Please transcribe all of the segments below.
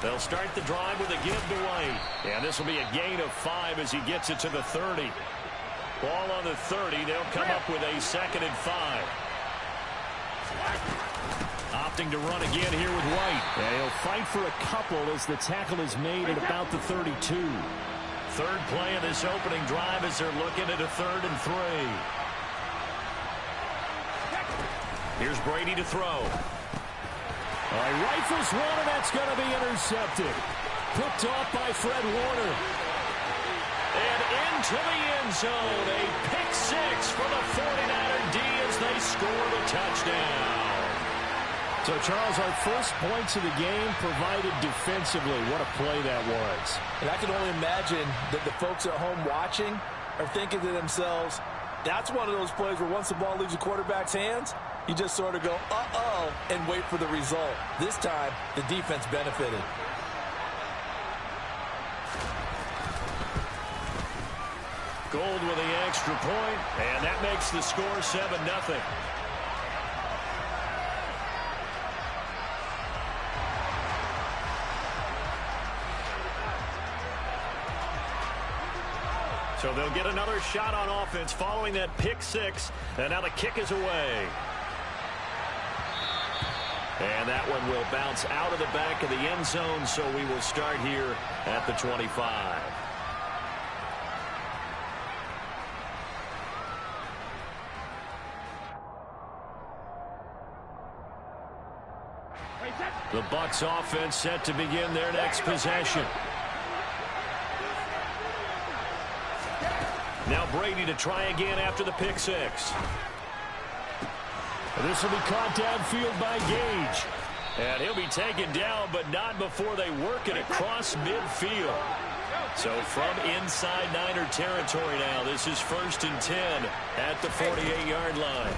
They'll start the drive with a give to White. And this will be a gain of 5 as he gets it to the 30. Ball on the 30. They'll come up with a 2nd and 5. Opting to run again here with White. And he'll fight for a couple as the tackle is made at about the 32. Third play of this opening drive as they're looking at a 3rd and 3. Here's Brady to throw. Rifles one, and that's going to be intercepted. Picked off by Fred Warner. And into the end zone. A pick 6 for the 49er D as they score the touchdown. So, Charles, our first points of the game provided defensively. What a play that was. And I can only imagine that the folks at home watching are thinking to themselves, that's one of those plays where once the ball leaves the quarterback's hands, you just sort of go, uh-oh, and wait for the result. This time, the defense benefited. Gold with the extra point, and that makes the score 7-0. So they'll get another shot on offense following that pick 6, and now the kick is away. And that one will bounce out of the back of the end zone, so we will start here at the 25. The Bucs offense set to begin their next possession. Now Brady to try again after the pick 6. This will be caught downfield by Gage. And he'll be taken down, but not before they work it across midfield. So from inside Niner territory now, this is 1st and 10 at the 48-yard line.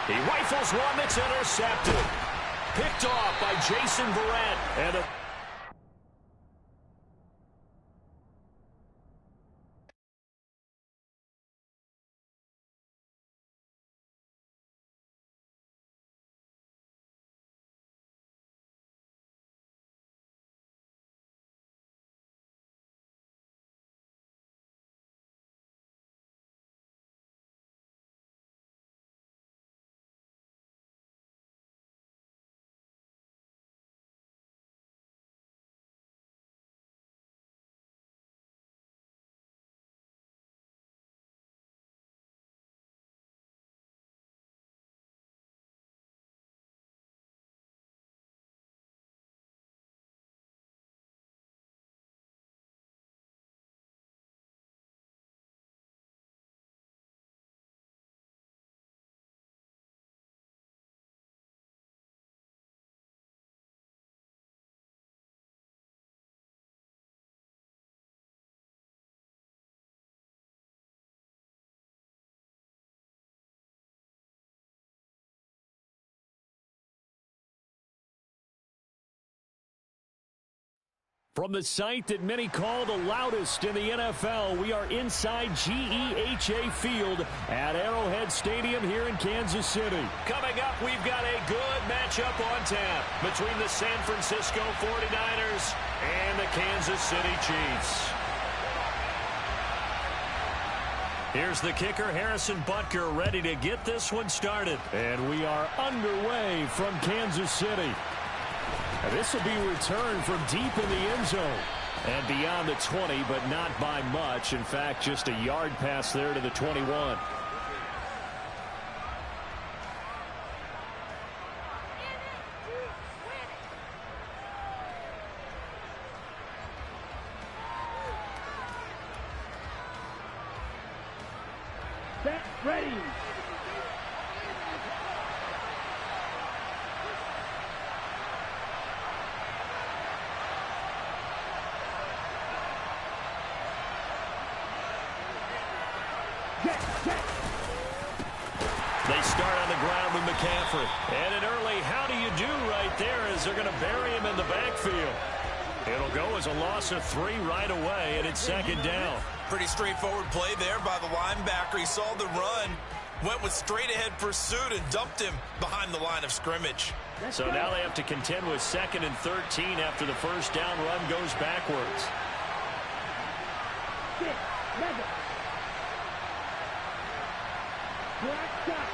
He rifles one that's intercepted. Picked off by Jason Verrett. And a from the site that many call the loudest in the NFL, we are inside GEHA Field at Arrowhead Stadium here in Kansas City. Coming up, we've got a good matchup on tap between the San Francisco 49ers and the Kansas City Chiefs. Here's the kicker, Harrison Butker, ready to get this one started. And we are underway from Kansas City. And this will be returned from deep in the end zone. And beyond the 20, but not by much. In fact, just a yard pass there to the 21. Set, ready. They start on the ground with McCaffrey. And an early how do you do right there as they're going to bury him in the backfield. He'll It'll go as a loss of 3 right away, and it's second down. Pretty straightforward play there by the linebacker. He saw the run, went with straight-ahead pursuit, and dumped him behind the line of scrimmage. So now they have to contend with 2nd and 13 after the first down run goes backwards. 6, 11. Black shot.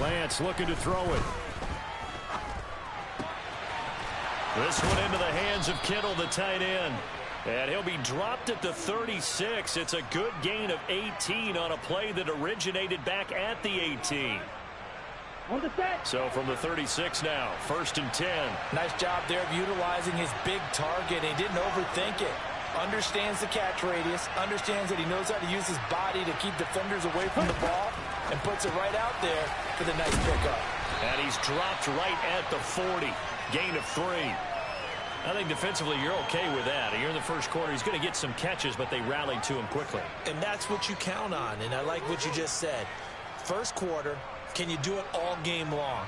Lance looking to throw it. This one into the hands of Kittle, the tight end. And he'll be dropped at the 36. It's a good gain of 18 on a play that originated back at the 18. On the set. So from the 36 now, 1st and 10. Nice job there of utilizing his big target. He didn't overthink it. Understands the catch radius, understands that he knows how to use his body to keep defenders away from the ball, and puts it right out there for the nice pickup. And he's dropped right at the 40. Gain of 3. I think defensively you're okay with that. Here in the first quarter, he's going to get some catches, but they rallied to him quickly. And that's what you count on, and I like what you just said. First quarter, can you do it all game long?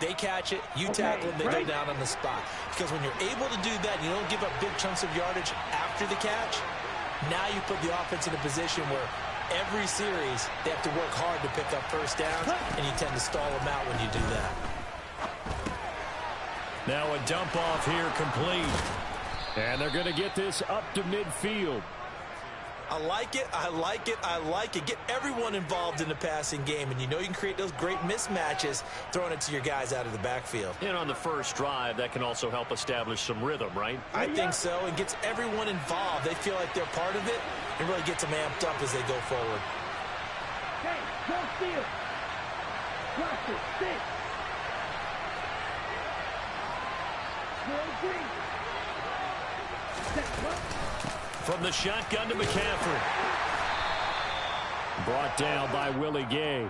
They catch it, you tackle them, they go down on the spot. Because when you're able to do that, you don't give up big chunks of yardage after the catch, now you put the offense in a position where every series they have to work hard to pick up first downs, and you tend to stall them out when you do that. Now a dump off here complete. And they're going to get this up to midfield. I like it, I like it, I like it. Get everyone involved in the passing game, and you know you can create those great mismatches throwing it to your guys out of the backfield. And on the first drive, that can also help establish some rhythm, right? I think so. It gets everyone involved. They feel like they're part of it. It really gets them amped up as they go forward. Hey, go steal. Cross it, 6. From the shotgun to McCaffrey. Brought down by Willie Gay.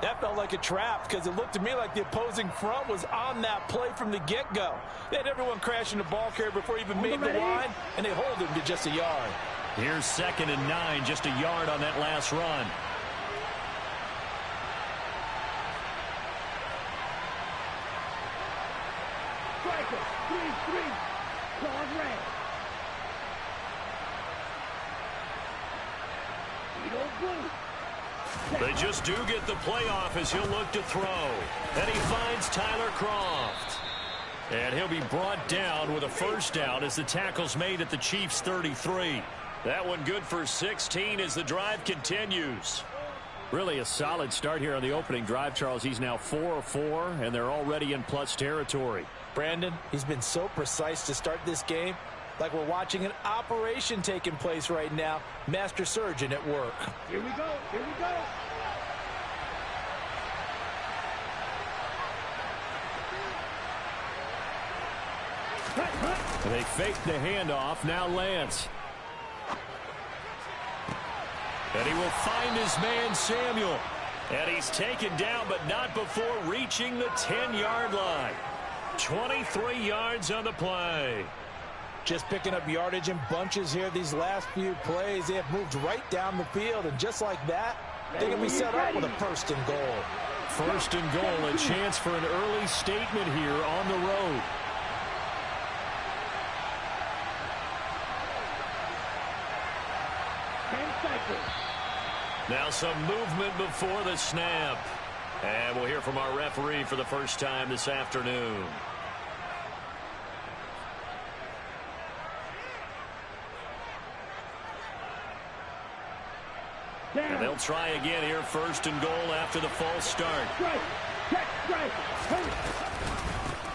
That felt like a trap because it looked to me like the opposing front was on that play from the get-go. They had everyone crashing the ball carrier before he even made the line, and they hold him to just a yard. Here's 2nd and 9, just a yard on that last run. Striker, 3-3. Claws red. They just do get the playoff as he'll look to throw. And he finds Tyler Kroft. And he'll be brought down with a first down as the tackle's made at the Chiefs' 33. That one good for 16 as the drive continues. Really a solid start here on the opening drive, Charles. He's now 4 of 4, and they're already in plus territory. Brandon, he's been so precise to start this game. Like we're watching an operation taking place right now. Master surgeon at work. Here we go. Here we go. They fake the handoff. Now Lance. And he will find his man Samuel. And he's taken down, but not before reaching the 10-yard line. 23 yards on the play. Just picking up yardage in bunches here these last few plays. They have moved right down the field, and just like that, they're going to be set up with a 1st and goal. 1st and goal, a chance for an early statement here on the road. Now some movement before the snap. And we'll hear from our referee for the first time this afternoon. And they'll try again here, 1st and goal after the false start.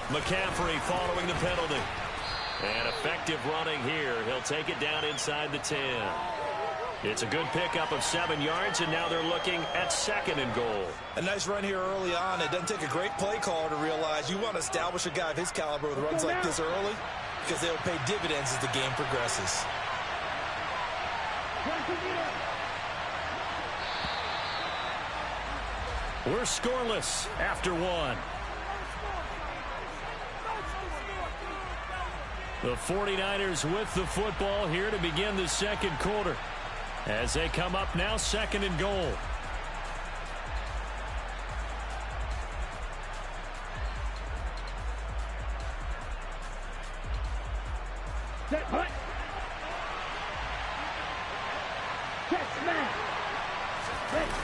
McCaffrey following the penalty. And effective running here. He'll take it down inside the 10. It's a good pickup of 7 yards, and now they're looking at 2nd and goal. A nice run here early on. It doesn't take a great play caller to realize you want to establish a guy of his caliber with runs like this early because they'll pay dividends as the game progresses. We're scoreless after 1. The 49ers with the football here to begin the second quarter. As they come up now, 2nd and goal. Set, hut. Set, smash. Ready.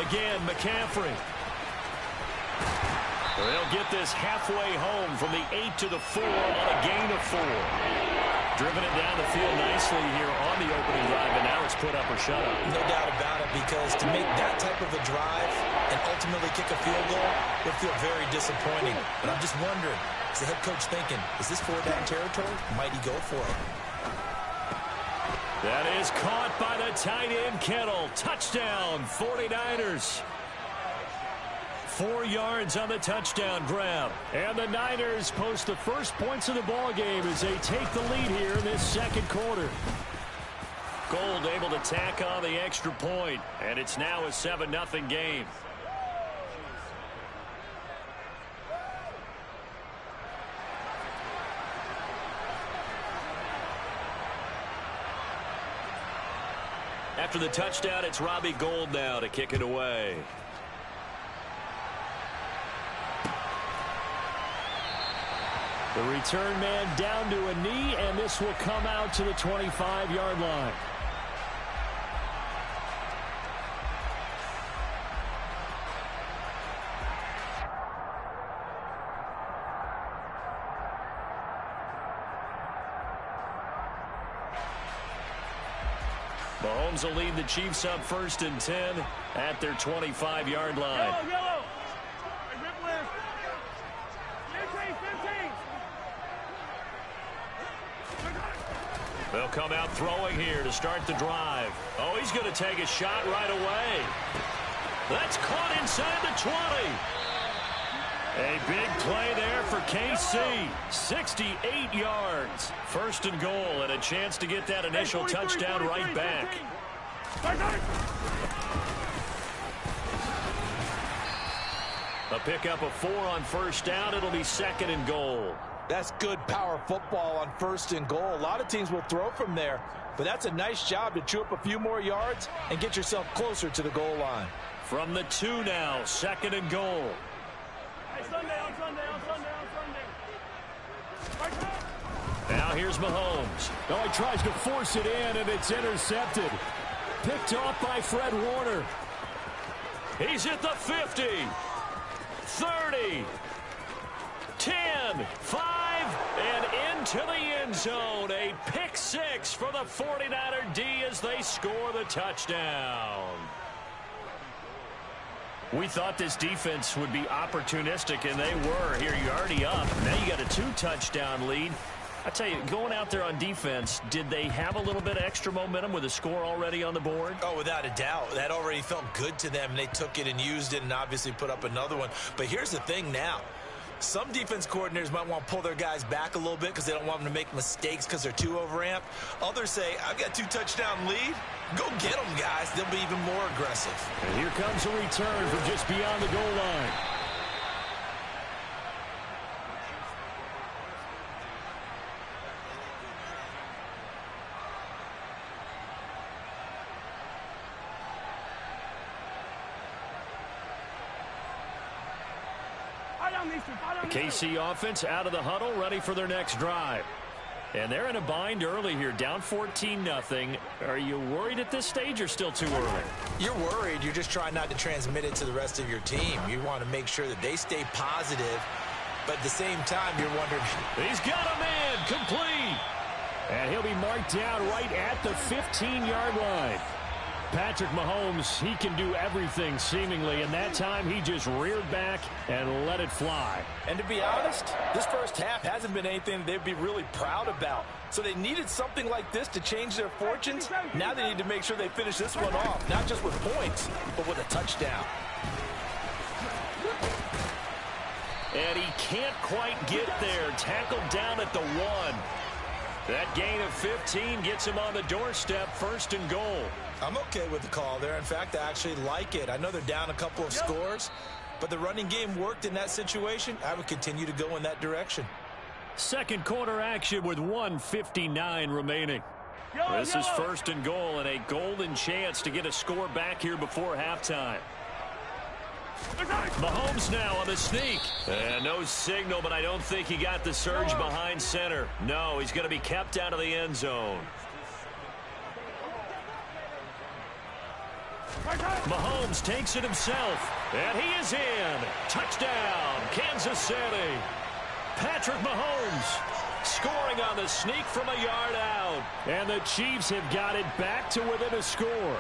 Again, McCaffrey. They'll get this halfway home from the 8 to the 4 on a gain of 4. Driven it down the field nicely here on the opening drive, and now it's put up or shut up. No doubt about it, because to make that type of a drive and ultimately kick a field goal would feel very disappointing. But I'm just wondering, is the head coach thinking, is this 4-down territory? Might he go for it? That is caught by the tight end, Kittle. Touchdown, 49ers. 4 yards on the touchdown grab. And the Niners post the first points of the ball game as they take the lead here in this second quarter. Gold able to tack on the extra point, and it's now a 7-0 game. After the touchdown, it's Robbie Gould now to kick it away. The return man down to a knee, and this will come out to the 25-yard line. Mahomes will lead the Chiefs up 1st and 10 at their 25-yard line. Yellow. They'll come out throwing here to start the drive. Oh, he's going to take a shot right away. That's caught inside the 20. A big play there for KC. 68 yards. 1st and goal, and a chance to get that initial touchdown right back. A pickup of 4 on 1st down. It'll be 2nd and goal. That's good power football on 1st and goal. A lot of teams will throw from there, but that's a nice job to chew up a few more yards and get yourself closer to the goal line. From the 2 now, 2nd and goal. Hey, Sunday. Now here's Mahomes. Oh, he tries to force it in, and it's intercepted. Picked off by Fred Warner. He's at the 50. 30. 10, 5, and into the end zone. A pick 6 for the 49er D as they score the touchdown. We thought this defense would be opportunistic, and they were. Here, you're already up. Now you got a 2-touchdown lead. I tell you, going out there on defense, did they have a little bit of extra momentum with a score already on the board? Oh, without a doubt. That already felt good to them. They took it and used it and obviously put up another one. But here's the thing now. Some defense coordinators might want to pull their guys back a little bit because they don't want them to make mistakes because they're too overamped. Others say, I've got 2-touchdown lead. Go get them, guys. They'll be even more aggressive. And here comes a return from just beyond the goal line. The KC offense out of the huddle, ready for their next drive. And they're in a bind early here, down 14-0. Are you worried at this stage or still too early? You're worried. You're just trying not to transmit it to the rest of your team. You want to make sure that they stay positive, but at the same time, you're wondering. He's got a man, complete. And he'll be marked down right at the 15-yard line. Patrick Mahomes, he can do everything seemingly, and that time he just reared back and let it fly. And to be honest, this first half hasn't been anything they'd be really proud about. So they needed something like this to change their fortunes. Now they need to make sure they finish this one off, not just with points, but with a touchdown. And he can't quite get there. Tackled down at the 1. That gain of 15 gets him on the doorstep, 1st and goal. I'm okay with the call there. In fact, I actually like it. I know they're down a couple of scores, but the running game worked in that situation. I would continue to go in that direction. Second quarter action with 1:59 remaining. This is 1st and goal and a golden chance to get a score back here before halftime. Mahomes now on the sneak. And no signal, but I don't think he got the surge behind center. No, he's going to be kept out of the end zone. Mahomes takes it himself, and he is in. Touchdown, Kansas City. Patrick Mahomes scoring on the sneak from a yard out. And the Chiefs have got it back to within a score.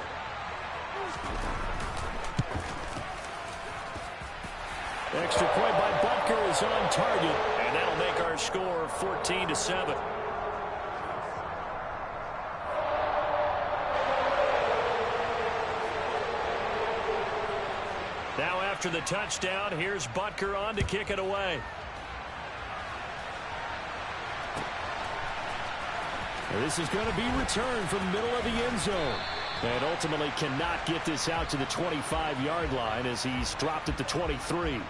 Extra point by Butker is on target. And that'll make our score 14-7. Now after the touchdown, here's Butker on to kick it away. This is going to be returned from the middle of the end zone. And ultimately cannot get this out to the 25-yard line as he's dropped at the 23.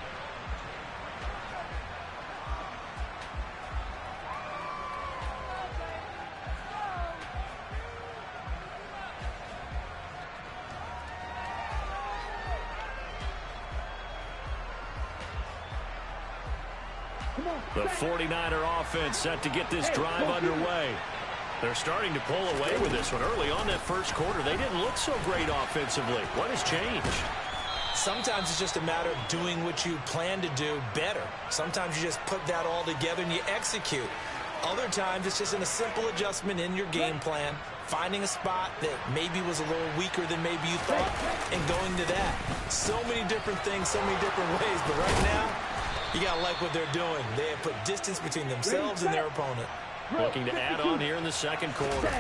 The 49er offense set to get this drive underway. They're starting to pull away with this one. Early on that first quarter, they didn't look so great offensively. What has changed? Sometimes it's just a matter of doing what you plan to do better. Sometimes you just put that all together and you execute. Other times it's just in a simple adjustment in your game plan, finding a spot that maybe was a little weaker than maybe you thought, and going to that. So many different things, so many different ways, but right now, you got to like what they're doing. They have put distance between themselves and their opponent. Looking to add on here in the second quarter.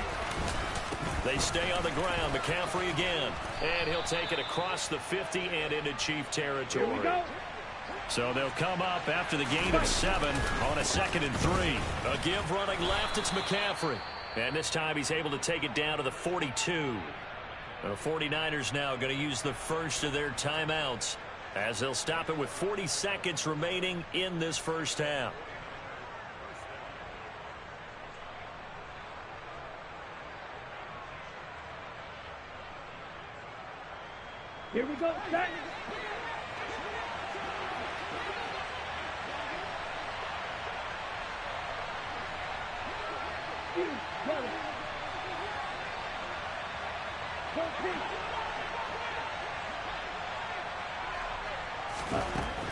They stay on the ground. McCaffrey again. And he'll take it across the 50 and into Chief territory. So they'll come up after the gain of 7 on a 2nd and 3. A give running left. It's McCaffrey. And this time he's able to take it down to the 42. The 49ers now going to use the first of their timeouts as they'll stop it with 40 seconds remaining in this first half. Here we go. Set.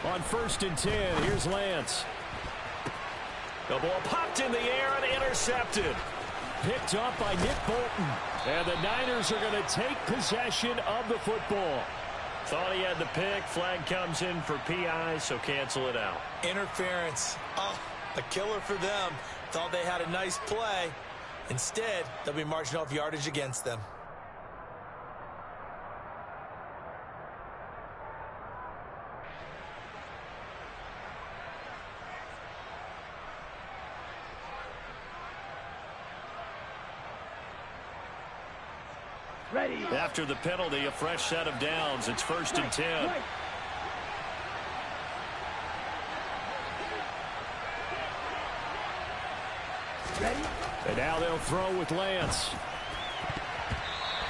On 1st and 10, here's Lance. The ball popped in the air and intercepted. Picked up by Nick Bolton. And the Niners are going to take possession of the football. Thought he had the pick. Flag comes in for PI, so cancel it out. Interference. Oh, a killer for them. Thought they had a nice play. Instead, they'll be marching off yardage against them. Ready. After the penalty, a fresh set of downs. It's 1st and 10. Ready. And now they'll throw with Lance.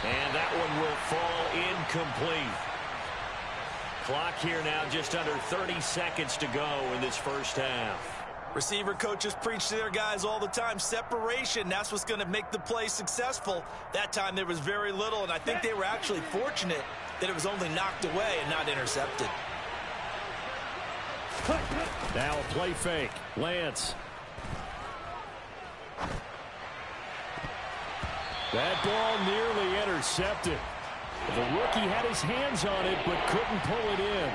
And that one will fall incomplete. Clock here now just under 30 seconds to go in this first half. Receiver coaches preach to their guys all the time. Separation, that's what's going to make the play successful. That time there was very little, and I think they were actually fortunate that it was only knocked away and not intercepted. Now a play fake. Lance. That ball nearly intercepted. The rookie had his hands on it but couldn't pull it in.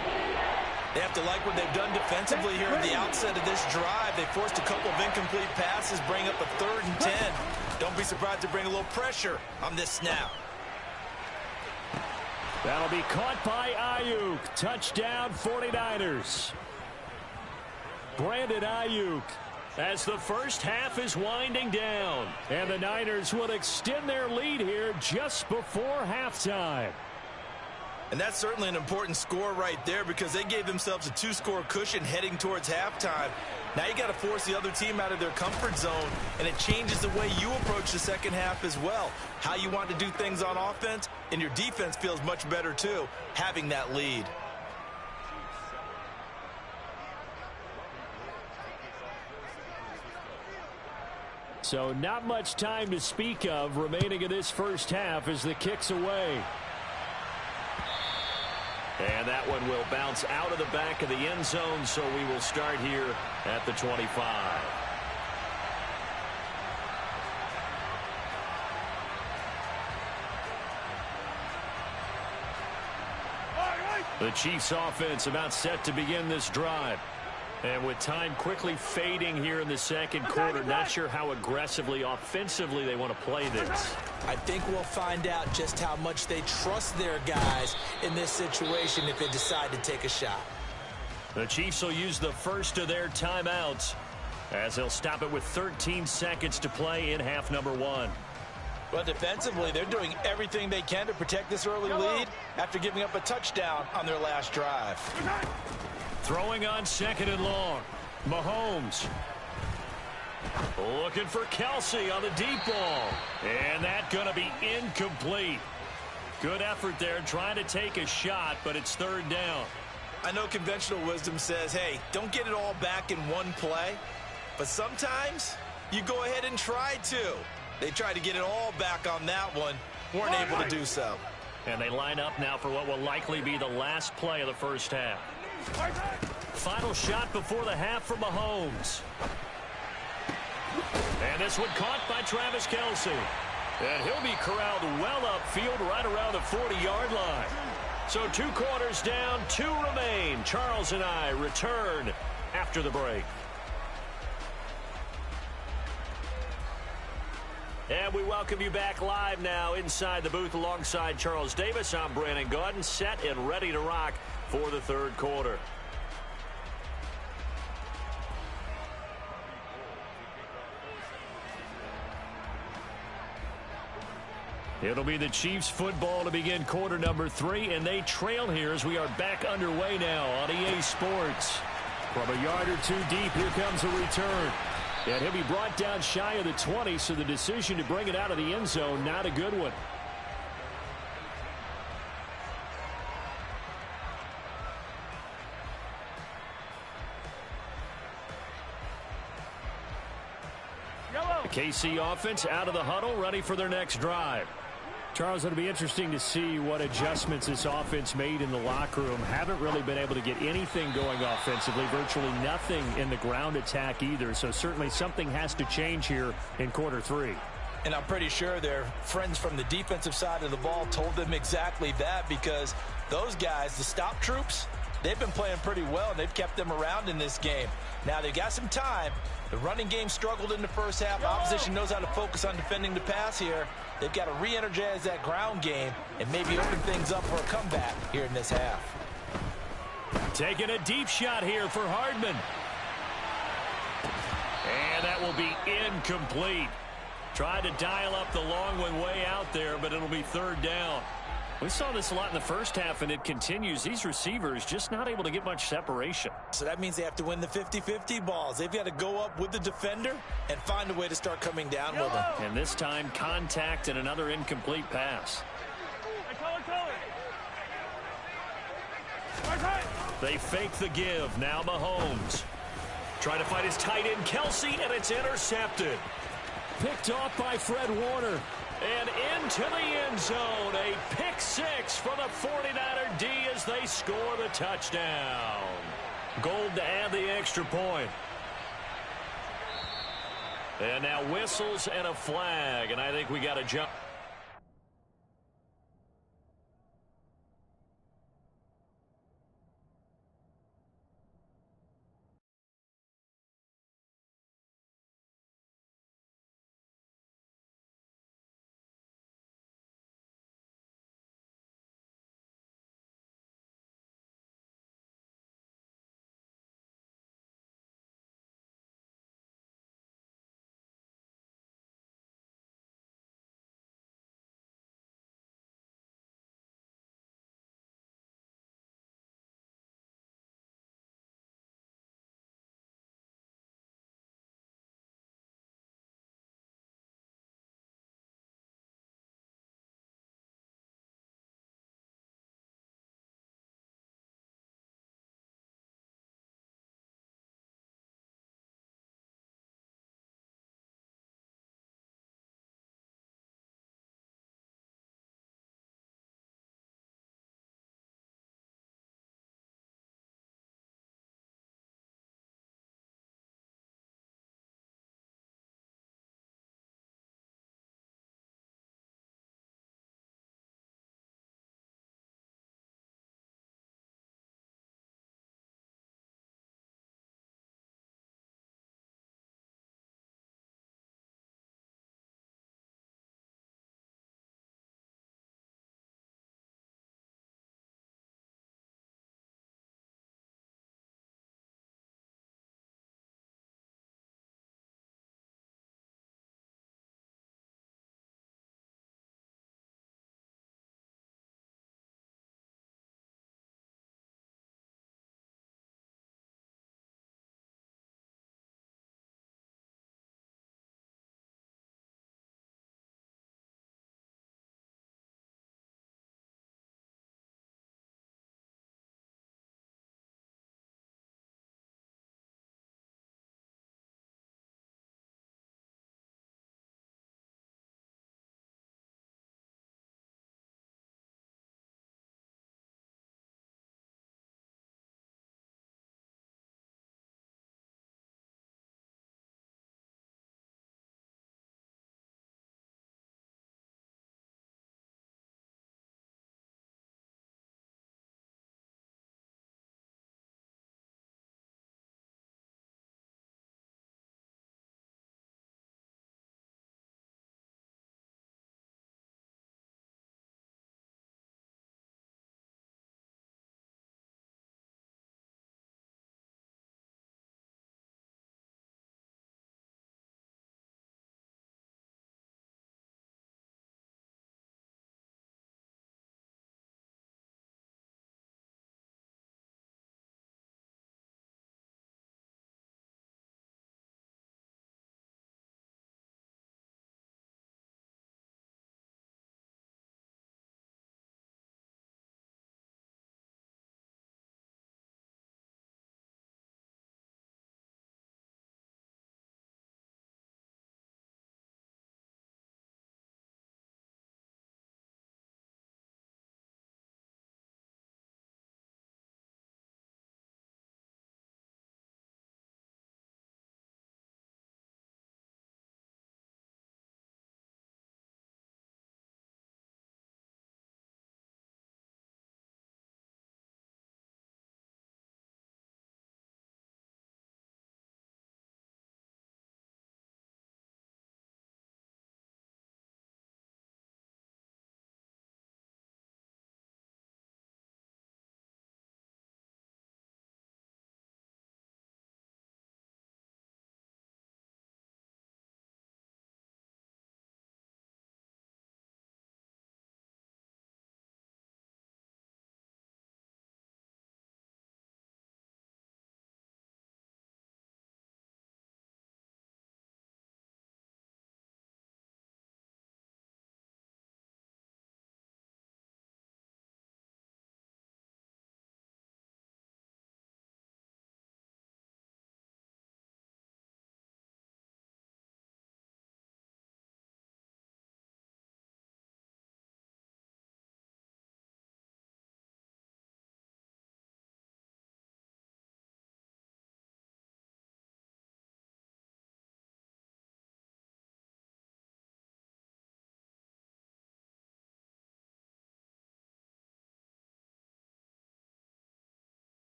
They have to like what they've done defensively here at the outset of this drive. They forced a couple of incomplete passes, bring up a 3rd and 10. Don't be surprised to bring a little pressure on this snap. That'll be caught by Ayuk. Touchdown 49ers. Brandon Ayuk. As the first half is winding down. And the Niners will extend their lead here just before halftime. And that's certainly an important score right there because they gave themselves a 2-score cushion heading towards halftime. Now you got to force the other team out of their comfort zone, and it changes the way you approach the second half as well. How you want to do things on offense, and your defense feels much better too, having that lead. So not much time to speak of remaining in this first half as the kick's away. And that one will bounce out of the back of the end zone, so we will start here at the 25. The Chiefs offense about set to begin this drive. And with time quickly fading here in the second quarter, not sure how aggressively, offensively they want to play this. I think we'll find out just how much they trust their guys in this situation if they decide to take a shot. The Chiefs will use the first of their timeouts as they'll stop it with 13 seconds to play in half number 1. Well, defensively, they're doing everything they can to protect this early lead after giving up a touchdown on their last drive. Throwing on second and long. Mahomes. Looking for Kelsey on the deep ball. And that's going to be incomplete. Good effort there trying to take a shot, but it's third down. I know conventional wisdom says, hey, don't get it all back in one play. But sometimes you go ahead and try to. They tried to get it all back on that one. Weren't able to do so. And they line up now for what will likely be the last play of the first half. Final shot before the half from Mahomes. And this one caught by Travis Kelsey. And he'll be corralled well upfield right around the 40-yard line. So 2 quarters down, 2 remain. Charles and I return after the break. And we welcome you back live now inside the booth alongside Charles Davis. I'm Brandon Gaudin, set and ready to rock for the third quarter. It'll be the Chiefs football to begin quarter number 3, and they trail here as we are back underway now on EA Sports. From a yard or 2 deep, here comes a return. And he'll be brought down shy of the 20, so the decision to bring it out of the end zone, not a good one. The KC offense out of the huddle, ready for their next drive. Charles, it'll be interesting to see what adjustments this offense made in the locker room. Haven't really been able to get anything going offensively, virtually nothing in the ground attack either. So certainly something has to change here in quarter 3. And I'm pretty sure their friends from the defensive side of the ball told them exactly that, because those guys, the stop troops, they've been playing pretty well, and they've kept them around in this game. Now, they've got some time. The running game struggled in the first half. Opposition knows how to focus on defending the pass here. They've got to re-energize that ground game and maybe open things up for a comeback here in this half. Taking a deep shot here for Hardman. And that will be incomplete. Tried to dial up the long one way out there, but it'll be third down. We saw this a lot in the first half, and it continues. These receivers just not able to get much separation. So that means they have to win the 50-50 balls. They've got to go up with the defender and find a way to start coming down with them. And this time, contact and another incomplete pass. They fake the give. Now Mahomes. Trying to find his tight end, Kelsey, and it's intercepted. Picked off by Fred Warner. And into the end zone, a pick 6 for the 49er D as they score the touchdown. Gold to add the extra point. And now whistles and a flag, and I think we got to jump.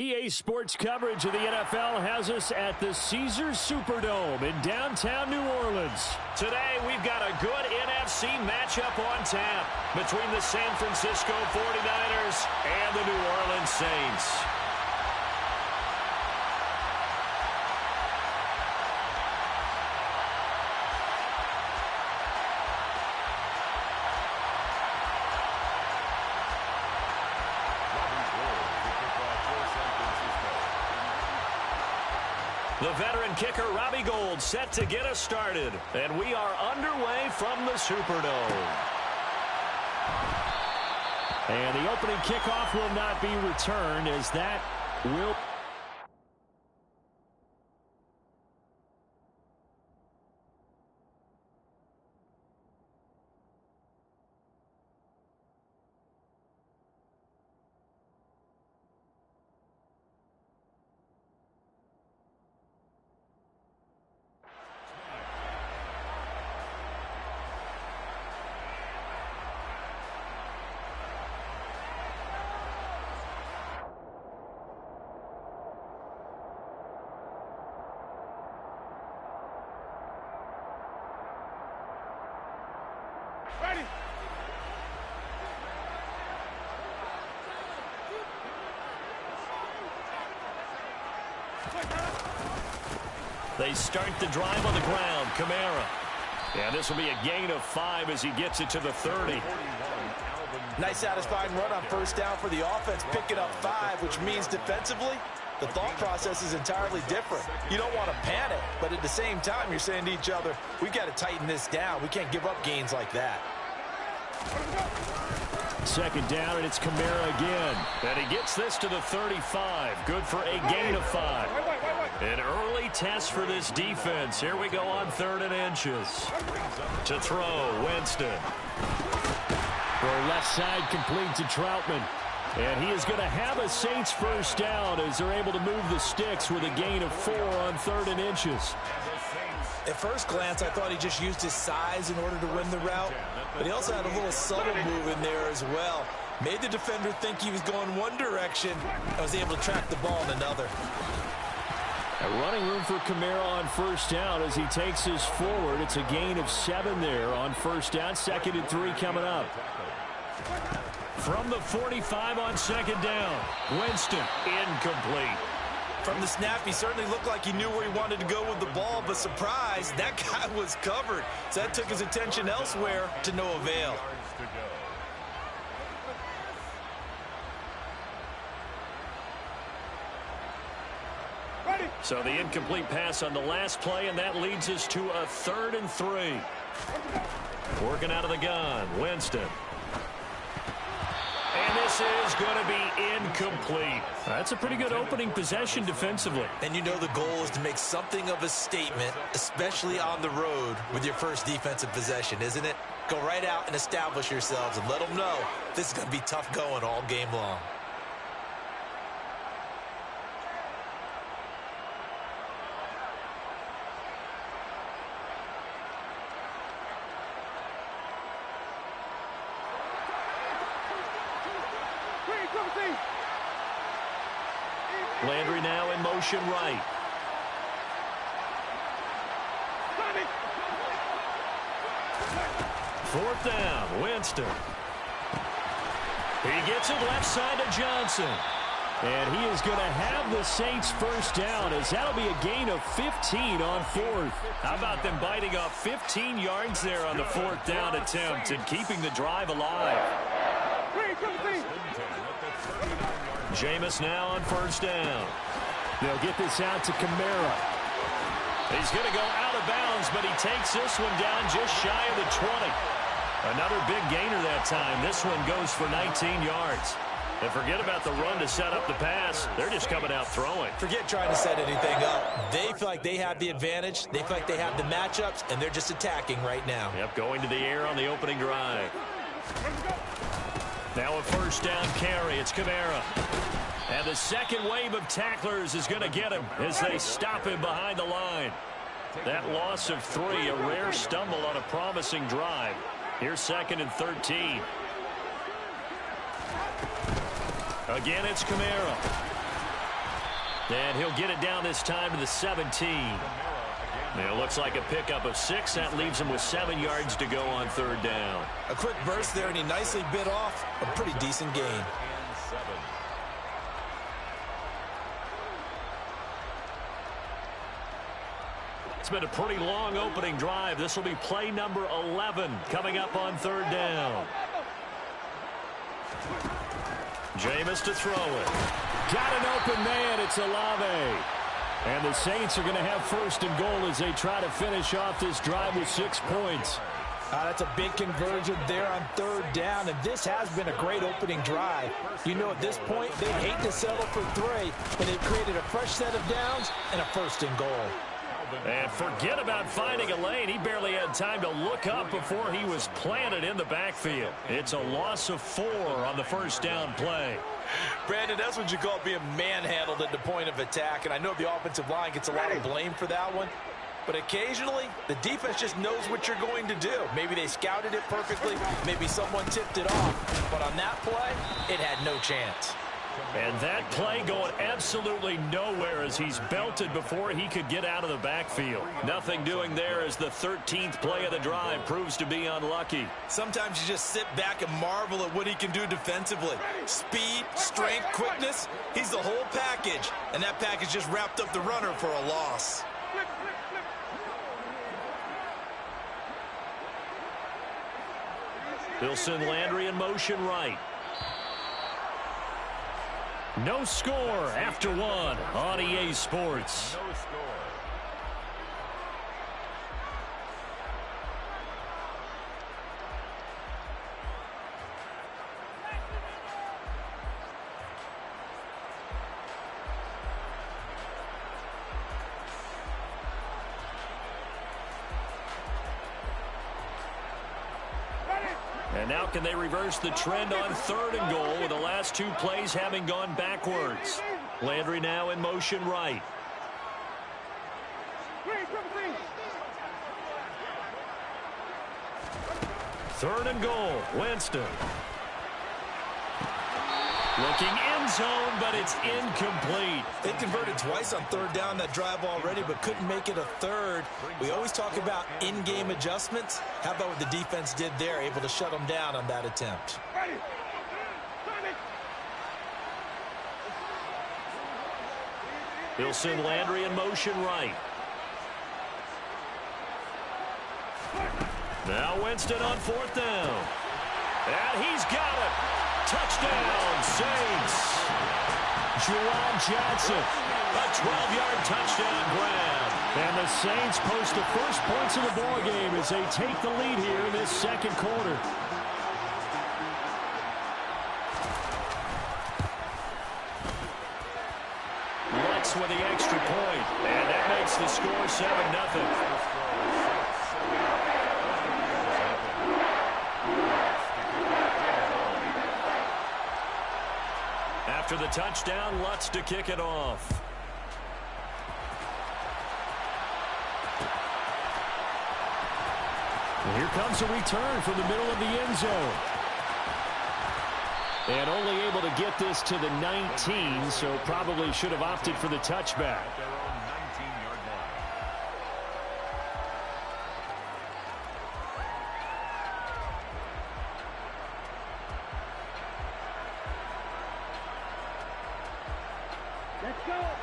EA Sports coverage of the NFL has us at the Caesars Superdome in downtown New Orleans. Today, we've got a good NFC matchup on tap between the San Francisco 49ers and the New Orleans Saints. The veteran kicker, Robbie Gould, set to get us started. And we are underway from the Superdome. And the opening kickoff will not be returned, as that will... Ready. They start the drive on the ground. Kamara. And this will be a gain of 5 as he gets it to the 30. Nice satisfying run on first down for the offense, picking up 5, which means defensively, the thought process is entirely different. You don't want to panic, but at the same time, you're saying to each other, we've got to tighten this down. We can't give up gains like that. Second down, and it's Kamara again. And he gets this to the 35. Good for a gain of 5. An early test for this defense. Here we go on 3rd and inches. To throw, Winston. For left side, complete to Troutman. And he is going to have a Saints first down as they're able to move the sticks with a gain of 4 on 3rd and inches. At first glance, I thought he just used his size in order to win the route, but he also had a little subtle move in there as well. Made the defender think he was going one direction and was able to track the ball in another. A running room for Kamara on first down as he takes his forward. It's a gain of 7 there on first down. 2nd and 3 coming up. From the 45 on 2nd down, Winston, incomplete. From the snap, he certainly looked like he knew where he wanted to go with the ball, but surprise, that guy was covered. So that took his attention elsewhere to no avail. So the incomplete pass on the last play, and that leads us to a 3rd and 3. Working out of the gun, Winston. And this is going to be incomplete. That's a pretty good opening possession defensively. And you know the goal is to make something of a statement, especially on the road with your first defensive possession, isn't it? Go right out and establish yourselves and let them know this is going to be tough going all game long. Landry now in motion right. Fourth down, Winston. He gets it left side to Johnson. And he is going to have the Saints first down, as that'll be a gain of 15 on 4th. How about them biting off 15 yards there on the 4th down attempt and keeping the drive alive? Jameis now on first down. They'll get this out to Kamara. He's going to go out of bounds, but he takes this one down just shy of the 20. Another big gainer that time. This one goes for 19 yards. And forget about the run to set up the pass. They're just coming out throwing. Forget trying to set anything up. They feel like they have the advantage. They feel like they have the matchups, and they're just attacking right now. Yep, going to the air on the opening drive. Now a first down carry. It's Kamara. And the second wave of tacklers is going to get him as they stop him behind the line. That loss of 3, a rare stumble on a promising drive. Here's 2nd and 13. Again, it's Kamara. And he'll get it down this time to the 17. It looks like a pickup of 6. That leaves him with 7 yards to go on third down. A quick burst there, and he nicely bit off a pretty decent gain. It's been a pretty long opening drive. This will be play number 11 coming up on third down. Jameis to throw it. Got an open man. It's Olave. And the Saints are going to have first and goal as they try to finish off this drive with 6 points. That's a big conversion there on third down, and this has been a great opening drive. You know, at this point, they hate to settle for 3, but they've created a fresh set of downs and a first and goal. And forget about finding a lane. He barely had time to look up before he was planted in the backfield. It's a loss of 4 on the first down play. Brandon, that's what you call being manhandled at the point of attack, and I know the offensive line gets a lot of blame for that one. But occasionally, the defense just knows what you're going to do. Maybe they scouted it perfectly. Maybe someone tipped it off. But on that play, it had no chance. And that play going absolutely nowhere as he's belted before he could get out of the backfield. Nothing doing there as the 13th play of the drive proves to be unlucky. Sometimes you just sit back and marvel at what he can do defensively. Speed, strength, quickness, he's the whole package. And that package just wrapped up the runner for a loss. They'll send Landry in motion right. No score after 1 on EA Sports. No score. And now can they reverse the trend on third and goal with the last 2 plays having gone backwards? Landry now in motion right. Third and goal, Winston. Looking end zone, but it's incomplete. They converted twice on third down that drive already, but couldn't make it a third. We always talk about in-game adjustments. How about what the defense did there, able to shut them down on that attempt? He'll send Landry in motion right. Now Winston on fourth down. And he's got it. Touchdown, Saints. Juwan Johnson, a 12-yard touchdown grab. And the Saints post the first points of the ball game as they take the lead here in this second quarter. Lutz with the extra point, and that makes the score 7-0. After the touchdown, Lutz to kick it off. And here comes a return from the middle of the end zone. And only able to get this to the 19, so probably should have opted for the touchback.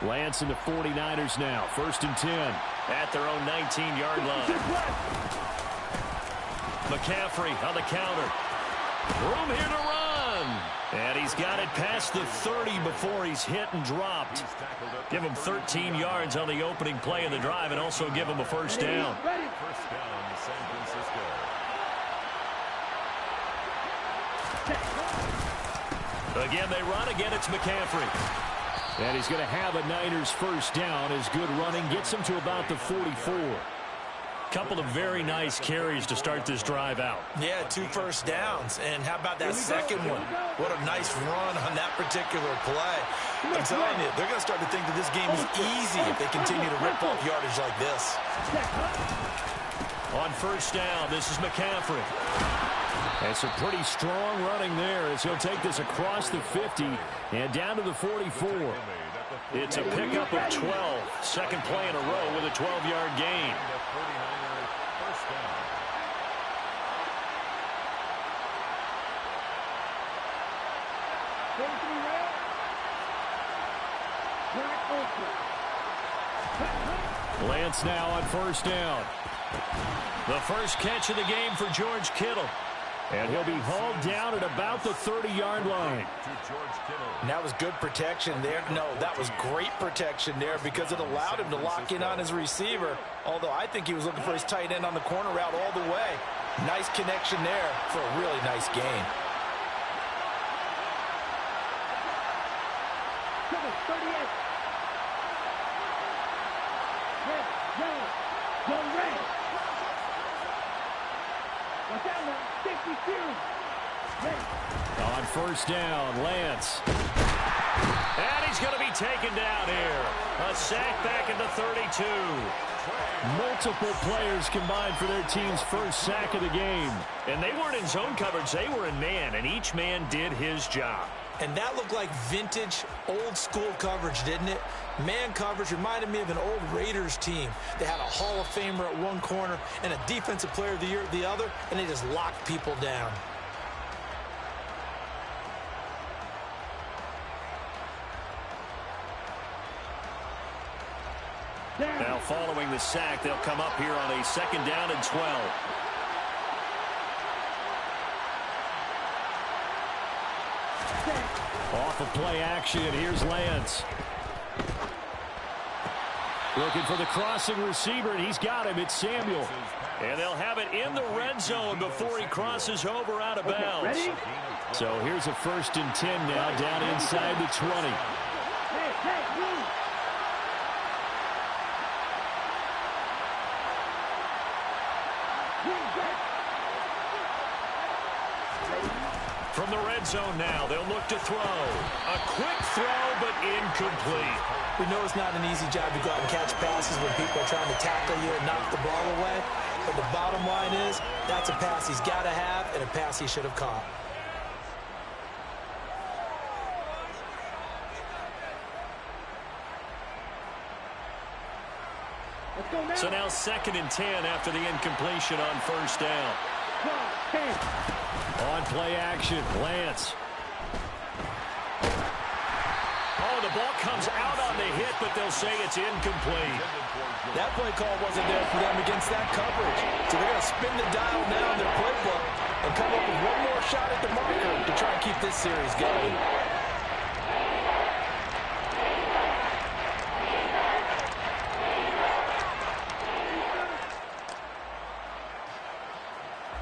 Lance and the 49ers now. First and 10. At their own 19-yard line. McCaffrey on the counter. Room here to run. And he's got it past the 30 before he's hit and dropped. Give him 13 yards on the opening play of the drive and also give him a first down. First down, San Francisco. Again, they run. Again, it's McCaffrey. And he's going to have a Niners first down as good running gets him to about the 44. Couple of very nice carries to start this drive out. Yeah, 2 first downs. And how about that second one? What a nice run on that particular play. I'm telling you, they're going to start to think that this game is easy if they continue to rip off yardage like this. On first down, this is McCaffrey. And some pretty strong running there as he'll take this across the 50 and down to the 44. It's a pickup of 12. Second play in a row with a 12-yard gain. The 49er first down. Lance now on first down. The first catch of the game for George Kittle. And he'll be hauled down at about the 30-yard line. To George Kittle. And that was good protection there. No, that was great protection there because it allowed him to lock in on his receiver. Although I think he was looking for his tight end on the corner route all the way. Nice connection there for a really nice gain. 38. Red, yellow, go red. Watch out now, 52. Red. On first down, Lance. And he's going to be taken down here. A sack back at the 32. Multiple players combined for their team's first sack of the game. And they weren't in zone coverage. They were in man, and each man did his job. And that looked like vintage, old-school coverage, didn't it? Man coverage reminded me of an old Raiders team. They had a Hall of Famer at one corner and a Defensive Player of the Year at the other, and they just locked people down. Now following the sack, they'll come up here on a second down and 12. Off of play action, here's Lance. Looking for the crossing receiver, and he's got him. It's Samuel. And they'll have it in the red zone before he crosses over out of bounds. Ready? So here's a 1st and 10 now, down inside the 20. Hey, move. From the red zone now, they'll look to throw. A quick throw, but incomplete. We know it's not an easy job to go out and catch passes when people are trying to tackle you and knock the ball away. But the bottom line is, that's a pass he's got to have and a pass he should have caught. Let's go now. So now 2nd and 10 after the incompletion on first down. 10. On play action, Lance. Oh, the ball comes out on the hit, but they'll say it's incomplete. That play call wasn't there for them against that coverage. So they're going to spin the dial now in their playbook and come up with one more shot at the marker to try and keep this series going.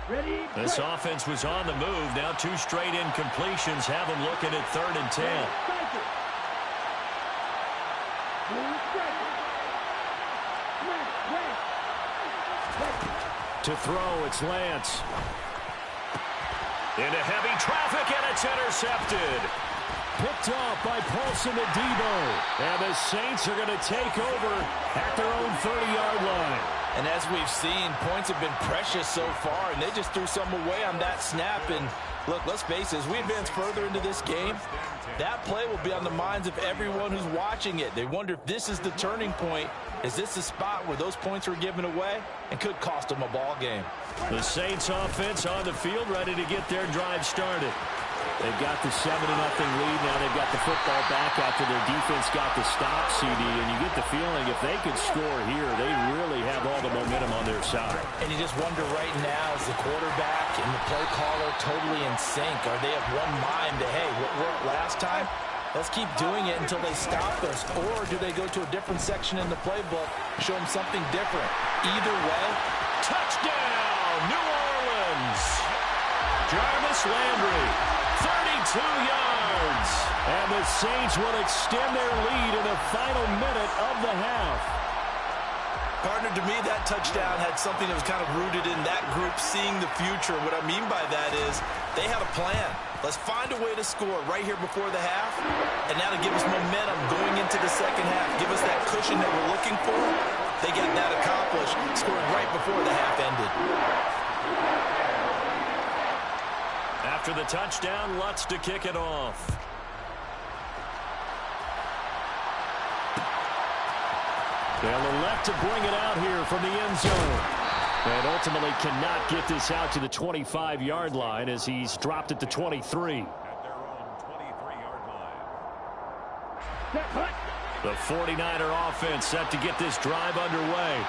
Ready? This offense was on the move. Now 2 straight incompletions have them looking at 3rd and 10. To throw, it's Lance. Into heavy traffic, and it's intercepted. Picked off by Paulson Adebo. And the Saints are going to take over at their own 30-yard line. And as we've seen, points have been precious so far, and they just threw some away on that snap. And look, let's face it, as we advance further into this game, that play will be on the minds of everyone who's watching it. They wonder if this is the turning point. Is this the spot where those points were given away and could cost them a ball game? The Saints offense on the field, ready to get their drive started. They've got the 7-0 lead. Now they've got the football back after their defense got the stop, CD. And you get the feeling if they could score here, they really have all the momentum on their side. And you just wonder right now, is the quarterback and the play caller totally in sync? Are they of one mind that, hey, what worked last time? Let's keep doing it until they stop us. Or do they go to a different section in the playbook, show them something different? Either way, Touchdown, New Orleans. Jarvis Landry, 32 yards. And the Saints will extend their lead in the final minute of the half. partner, to me, that touchdown had something that was kind of rooted in that group seeing the future. What I mean by that is they had a plan. Let's find a way to score right here before the half, and now to give us momentum going into the second half, give us that cushion that we're looking for. They get that accomplished, scoring right before the half ended. After the touchdown, Lutz to kick it off. They'll elect to bring it out here from the end zone. And ultimately cannot get this out to the 25-yard line as he's dropped it to 23. At their own 23-yard line. The 49er offense set to get this drive underway.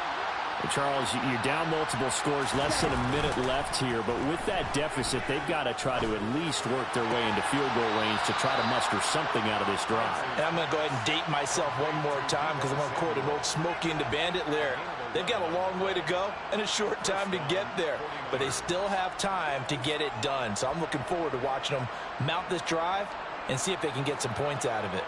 Well, Charles, you're down multiple scores, less than a minute left here. But with that deficit, they've got to try to at least work their way into field goal range to try to muster something out of this drive. And I'm going to go ahead and date myself one more time because I'm going to quote an old Smokey and the Bandit lyric. They've got a long way to go and a short time to get there, but they still have time to get it done. So I'm looking forward to watching them mount this drive and see if they can get some points out of it.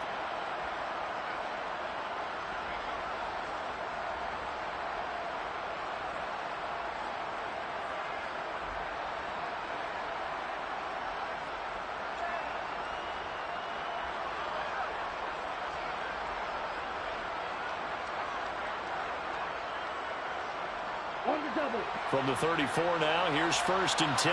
From the 34 now, here's 1st and 10.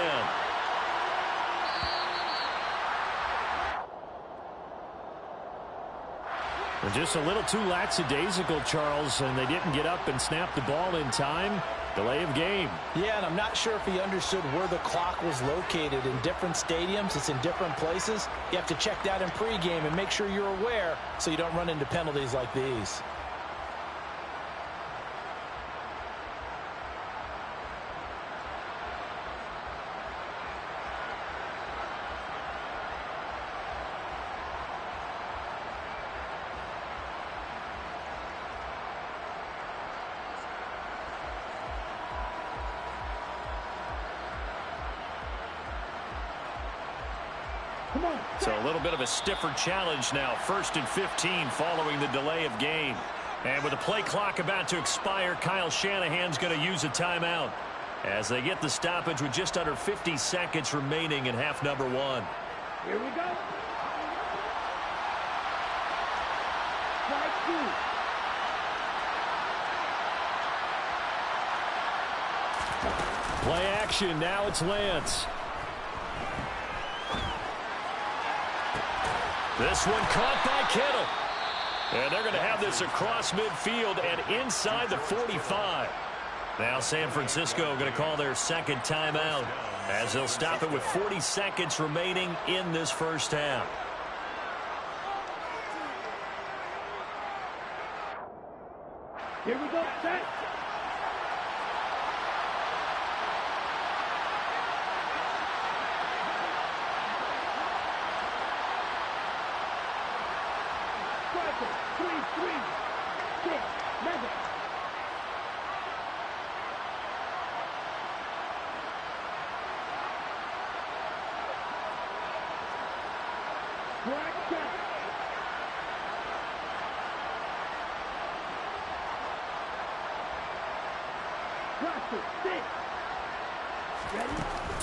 They're just a little too lackadaisical, Charles, and they didn't get up and snap the ball in time. Delay of game. Yeah, and I'm not sure if he understood where the clock was located. In different stadiums, it's in different places. You have to check that in pregame and make sure you're aware so you don't run into penalties like these. So a little bit of a stiffer challenge now. 1st and 15 following the delay of game. And with the play clock about to expire, Kyle Shanahan's going to use a timeout as they get the stoppage with just under 50 seconds remaining in half number 1. Here we go. Strike 2. Play action. Now it's Lance. This one caught by Kittle. And they're going to have this across midfield and inside the 45. Now San Francisco going to call their second timeout as they'll stop it with 40 seconds remaining in this first half. Here we go. Set.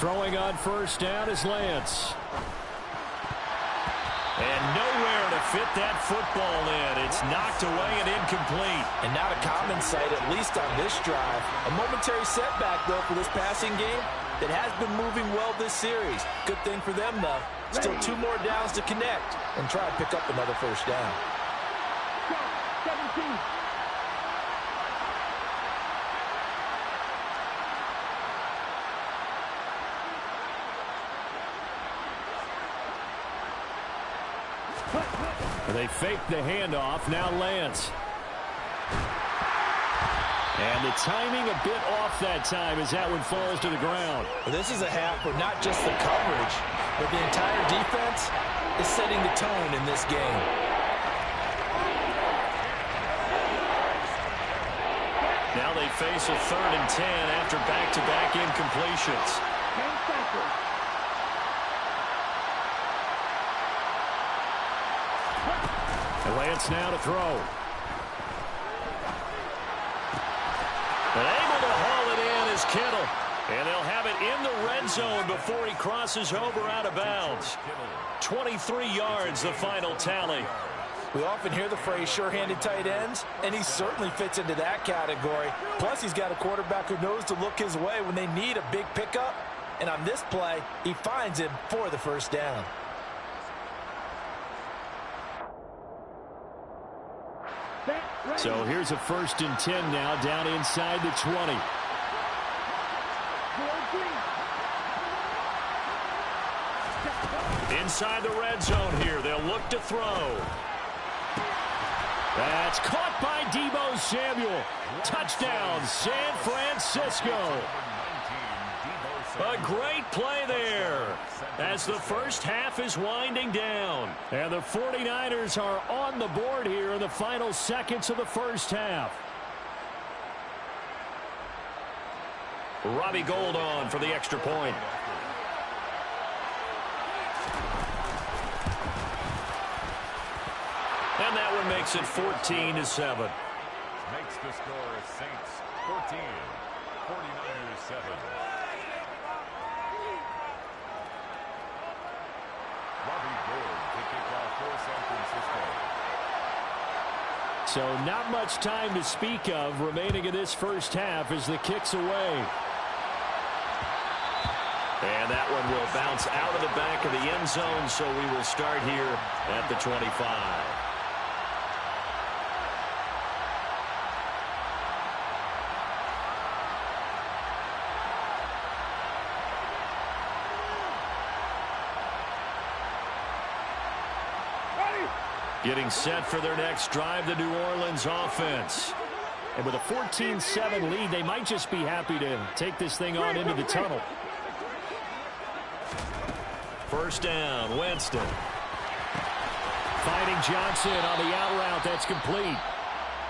Throwing on first down is Lance. And nowhere to fit that football in. It's knocked away and incomplete. And not a common sight, at least on this drive. A momentary setback, though, for this passing game that has been moving well this series. Good thing for them, though. Still 2 more downs to connect and try to pick up another first down. 17. They fake the handoff. Now Lance. And the timing a bit off that time as that one falls to the ground. Well, this is a half where not just the coverage, but the entire defense is setting the tone in this game. Now they face a 3rd and 10 after back-to-back incompletions. And Lance now to throw. And able to haul it in is Kittle. And they'll have it in the red zone before he crosses over out of bounds. 23 yards, the final tally. We often hear the phrase sure-handed tight ends, and he certainly fits into that category. Plus, he's got a quarterback who knows to look his way when they need a big pickup. And on this play, he finds him for the first down. So here's a 1st and 10 now, down inside the 20. Inside the red zone here. They'll look to throw. That's caught by Deebo Samuel. Touchdown, San Francisco. A great play there as the first half is winding down. And the 49ers are on the board here in the final seconds of the first half. Robbie Gould on for the extra point. And that one makes it 14-7. Makes the score Saints 14, 49ers 7. Robbie Gould to kick off for San Francisco. So not much time to speak of remaining in this first half as the kick's away. And that one will bounce out of the back of the end zone, so we will start here at the 25. Getting set for their next drive, the New Orleans offense. And with a 14-7 lead, they might just be happy to take this thing on into the tunnel. First down, Winston. Finding Johnson on the out route. That's complete.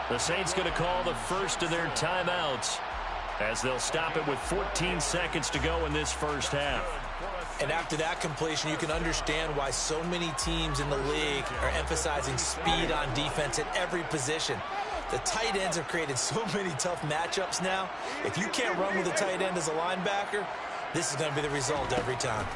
The Saints going to call the first of their timeouts as they'll stop it with 14 seconds to go in this first half. And after that completion, you can understand why so many teams in the league are emphasizing speed on defense at every position. The tight ends have created so many tough matchups now. If you can't run with a tight end as a linebacker, this is going to be the result every time.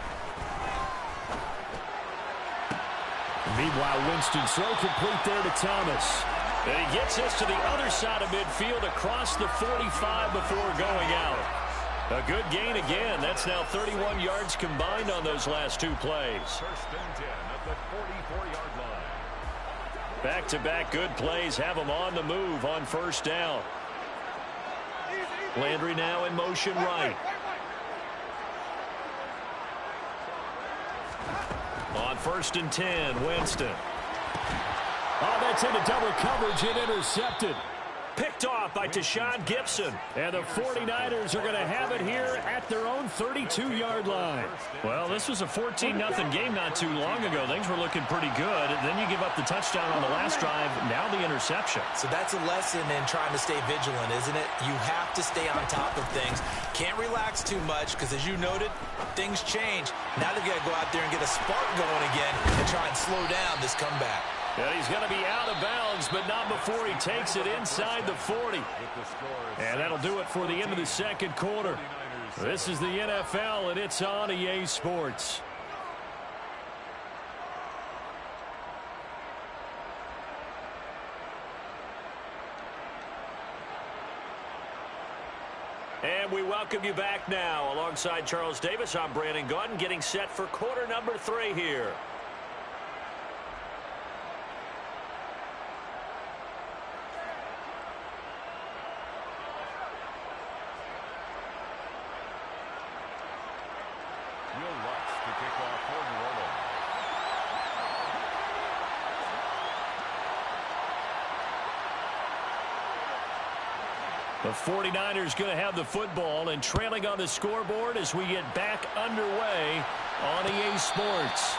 Meanwhile, Winston so complete there to Thomas. And he gets us to the other side of midfield across the 45 before going out. A good gain again. That's now 31 yards combined on those last two plays. First and 10 at the 44-yard line. Back-to-back good plays have them on the move on first down. Landry now in motion right. On 1st and 10, Winston. Oh, that's into double coverage and intercepted. Picked off by Tashawn Gibson. And the 49ers are going to have it here at their own 32-yard line. Well, this was a 14-0 game not too long ago. Things were looking pretty good. Then you give up the touchdown on the last drive. Now the interception. So that's a lesson in trying to stay vigilant, isn't it? You have to stay on top of things. Can't relax too much because, as you noted, things change. Now they've got to go out there and get a spark going again and try and slow down this comeback. And he's going to be out of bounds, but not before he takes it inside the 40. And that'll do it for the end of the second quarter. This is the NFL, and it's on EA Sports. And we welcome you back now. Alongside Charles Davis, I'm Brandon Gaudin, getting set for quarter number 3 here. The 49ers going to have the football and trailing on the scoreboard as we get back underway on EA Sports.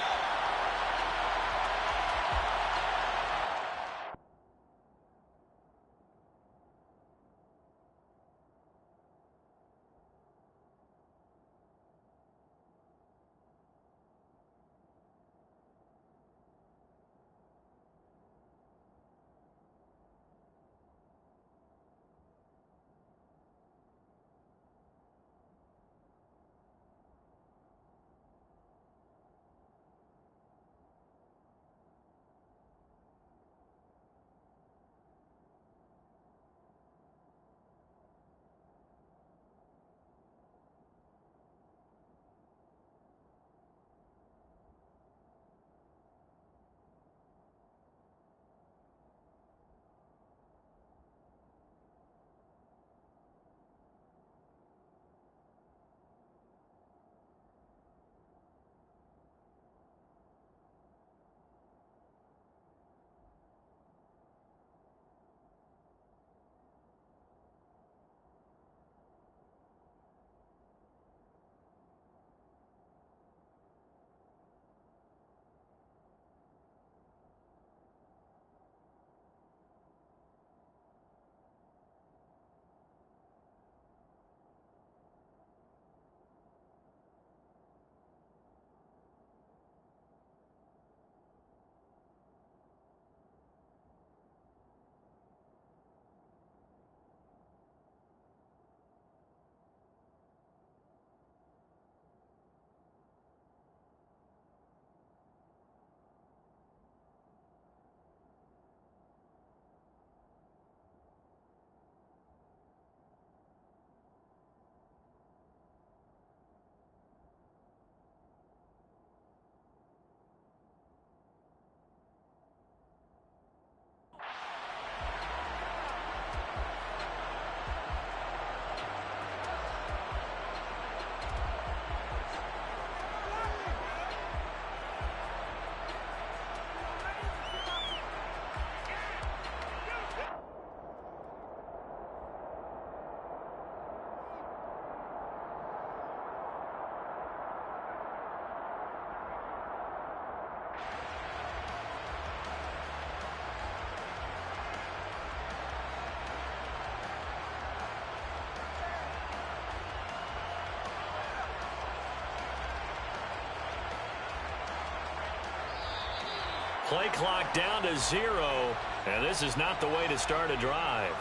Play clock down to 0, and this is not the way to start a drive.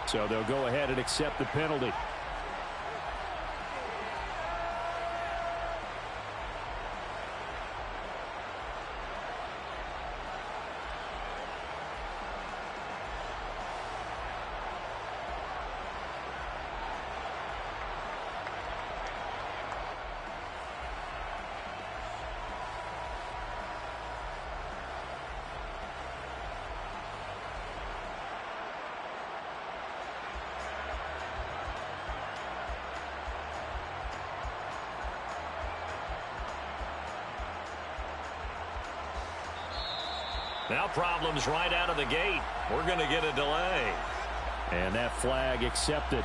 So they'll go ahead and accept the penalty. Now problems right out of the gate. We're going to get a delay. And that flag accepted.